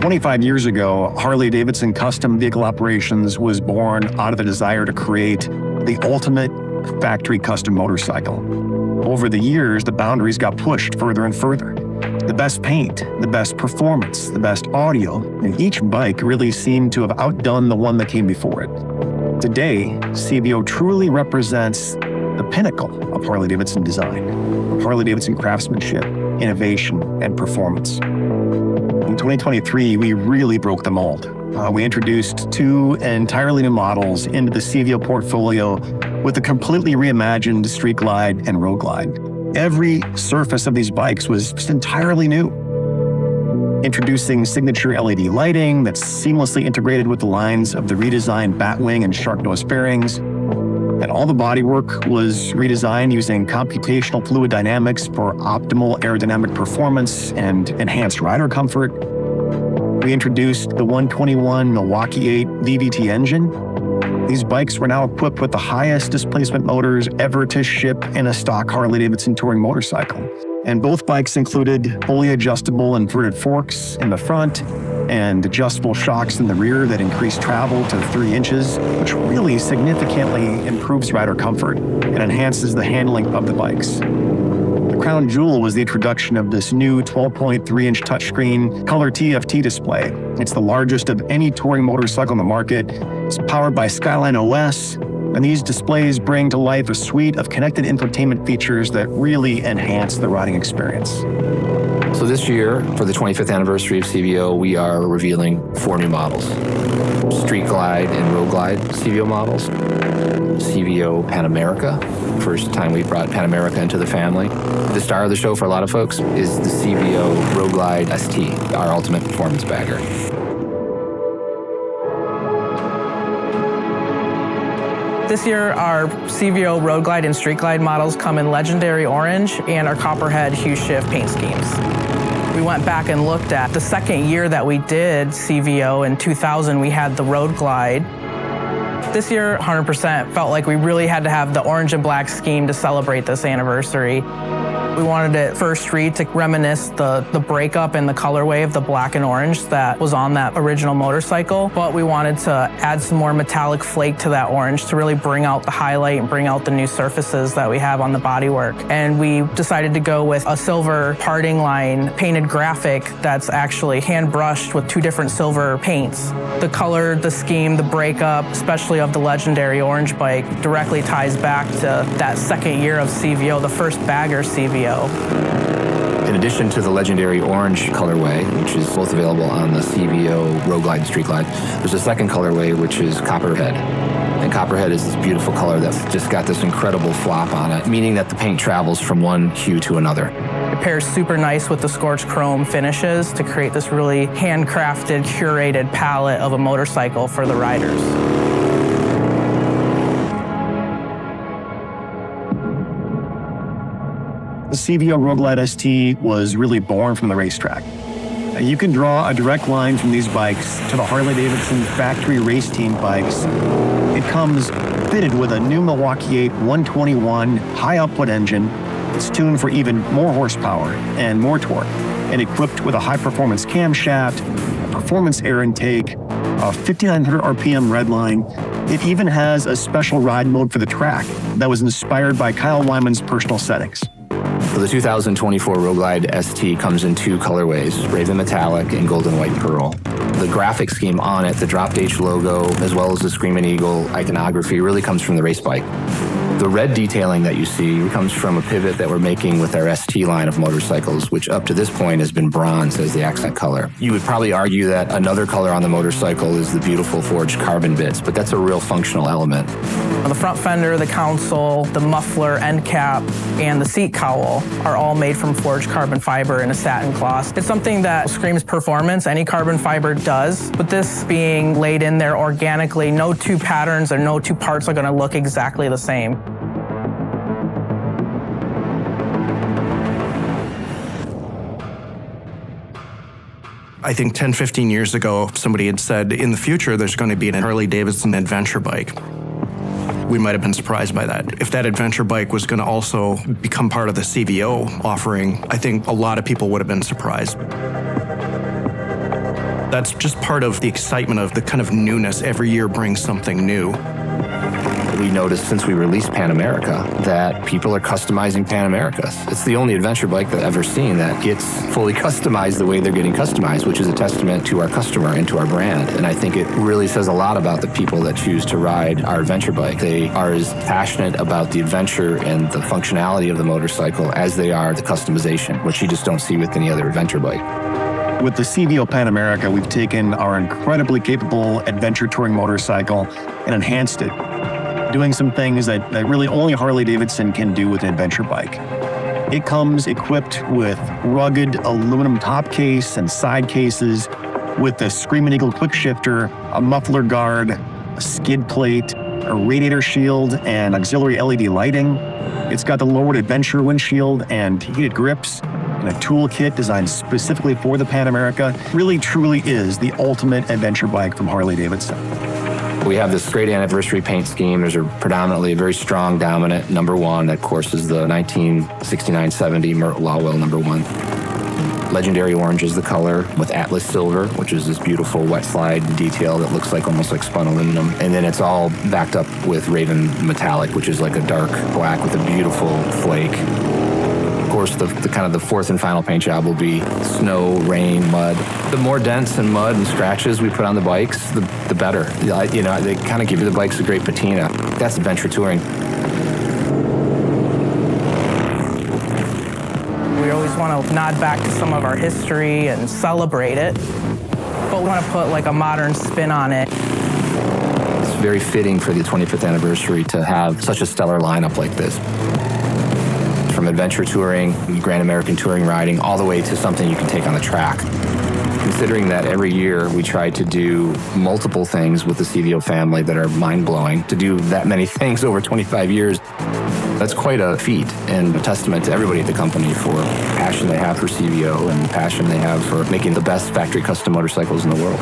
25 years ago, Harley-Davidson Custom Vehicle Operations was born out of the desire to create the ultimate factory custom motorcycle. Over the years, the boundaries got pushed further and further. The best paint, the best performance, the best audio, and each bike really seemed to have outdone the one that came before it. Today, CVO truly represents the pinnacle of Harley-Davidson design, Harley-Davidson craftsmanship, innovation, and performance. In 2023, we really broke the mold. We introduced two entirely new models into the CVO portfolio with a completely reimagined Street Glide and Road Glide. Every surface of these bikes was just entirely new. Introducing signature LED lighting that's seamlessly integrated with the lines of the redesigned Batwing and Shark Nose fairings. And all the bodywork was redesigned using computational fluid dynamics for optimal aerodynamic performance and enhanced rider comfort. We introduced the 121 Milwaukee 8 VVT engine. These bikes were now equipped with the highest displacement motors ever to ship in a stock Harley-Davidson touring motorcycle. And both bikes included fully adjustable inverted forks in the front and adjustable shocks in the rear that increase travel to 3 inches, which really significantly improves rider comfort and enhances the handling of the bikes. The crown jewel was the introduction of this new 12.3-inch touchscreen color TFT display. It's the largest of any touring motorcycle on the market. It's powered by Skyline OS, and these displays bring to life a suite of connected infotainment features that really enhance the riding experience. So this year, for the 25th anniversary of CVO, we are revealing 4 new models. Street Glide and Road Glide CVO models. CVO Pan America, first time we brought Pan America into the family. The star of the show for a lot of folks is the CVO Road Glide ST, our ultimate performance bagger. This year, our CVO Road Glide and Street Glide models come in legendary orange and our copperhead hue shift paint schemes. We went back and looked at the second year that we did CVO in 2000, we had the Road Glide. This year, 100% felt like we really had to have the orange and black scheme to celebrate this anniversary. We wanted it first read to reminisce the breakup and the colorway of the black and orange that was on that original motorcycle, but we wanted to add some more metallic flake to that orange to really bring out the highlight and bring out the new surfaces that we have on the bodywork. And we decided to go with a silver parting line painted graphic that's actually hand brushed with 2 different silver paints. The color, the scheme, the breakup, especially of the legendary orange bike, directly ties back to that second year of CVO, the first bagger CVO. In addition to the legendary orange colorway, which is both available on the CVO Road Glide and Street Glide, there's a second colorway, which is Copperhead. And Copperhead is this beautiful color that's just got this incredible flop on it, meaning that the paint travels from one hue to another. It pairs super nice with the scorched chrome finishes to create this really handcrafted, curated palette of a motorcycle for the riders. The CVO Road Glide ST was really born from the racetrack. You can draw a direct line from these bikes to the Harley-Davidson factory race team bikes. It comes fitted with a new Milwaukee 8 121 high-output engine. It's tuned for even more horsepower and more torque, and equipped with a high-performance camshaft, a performance air intake, a 5,900 RPM redline. It even has a special ride mode for the track that was inspired by Kyle Wyman's personal settings. So the 2024 Road Glide ST comes in 2 colorways, Raven Metallic and Golden White Pearl. The graphic scheme on it, the Dropped H logo, as well as the Screamin' Eagle iconography, really comes from the race bike. The red detailing that you see comes from a pivot that we're making with our ST line of motorcycles, which up to this point has been bronze as the accent color. You would probably argue that another color on the motorcycle is the beautiful forged carbon bits, but that's a real functional element. The front fender, the console, the muffler, end cap, and the seat cowl are all made from forged carbon fiber in a satin cloth. It's something that screams performance. Any carbon fiber does, but this being laid in there organically, no 2 patterns or no 2 parts are going to look exactly the same. I think 10, 15 years ago, somebody had said, in the future, there's going to be an Harley-Davidson adventure bike. We might have been surprised by that. If that adventure bike was going to also become part of the CVO offering, I think a lot of people would have been surprised. That's just part of the excitement of the kind of newness. Every year brings something new. We noticed since we released Pan America that people are customizing Pan Americas. It's the only adventure bike that I've ever seen that gets fully customized the way they're getting customized, which is a testament to our customer and to our brand. And I think it really says a lot about the people that choose to ride our adventure bike. They are as passionate about the adventure and the functionality of the motorcycle as they are the customization, which you just don't see with any other adventure bike. With the CVO Pan America, we've taken our incredibly capable adventure touring motorcycle and enhanced it, doing some things that really only Harley-Davidson can do with an adventure bike. It comes equipped with rugged aluminum top case and side cases with a Screaming Eagle quick shifter, a muffler guard, a skid plate, a radiator shield, and auxiliary LED lighting. It's got the lowered adventure windshield and heated grips, and a toolkit designed specifically for the Pan America. Really, truly is the ultimate adventure bike from Harley-Davidson. We have this great anniversary paint scheme. There's predominantly a very strong, dominant #1. That, of course, is the 1969-70 Mert Lawwell #1. Legendary orange is the color with Atlas silver, which is this beautiful wet slide detail that looks like almost like spun aluminum. And then it's all backed up with Raven metallic, which is like a dark black with a beautiful flake. Of course, the kind of the fourth and final paint job will be snow, rain, mud. The more dents and mud and scratches we put on the bikes, the better. You know, they kind of give the bikes a great patina. That's adventure touring. We always want to nod back to some of our history and celebrate it, but we want to put like a modern spin on it. It's very fitting for the 25th anniversary to have such a stellar lineup like this. From adventure touring, Grand American touring riding, all the way to something you can take on the track. Considering that every year we try to do multiple things with the CVO family that are mind-blowing, to do that many things over 25 years, that's quite a feat and a testament to everybody at the company for the passion they have for CVO and the passion they have for making the best factory custom motorcycles in the world.